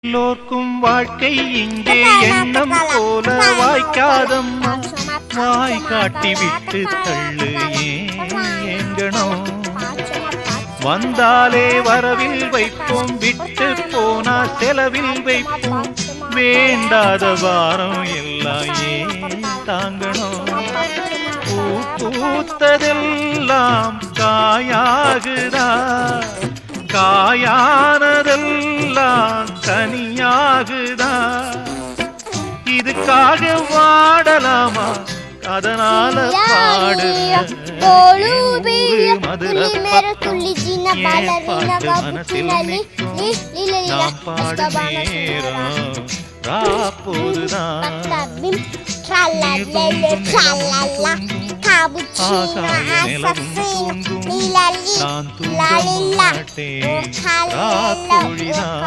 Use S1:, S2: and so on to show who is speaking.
S1: எல்லோர்க்கும் வாழ்க்கை இங்கே எண்ணம் போல வாய்க்காதம்மா, வாய் காட்டி விட்டு தள்ளு ஏங்கணும். வந்தாலே வரவில் வைப்போம், விட்டு போனா செலவில் வைப்போம். வேண்டாத வாரம் எல்லாம் ஏன் தாங்கணும். பூ பூத்ததெல்லாம் காயாகுதா, காயானதெல்லாம் தனியாகுதா. இதுக்காக வாடலாமா, அதனால பாடுறேன் மதுரை பாட்டு மனசில் நாம் பாட நேரம் ராப்போதுதான். நான் தூங்க மாட்டேன் ராப்பொழிதான்.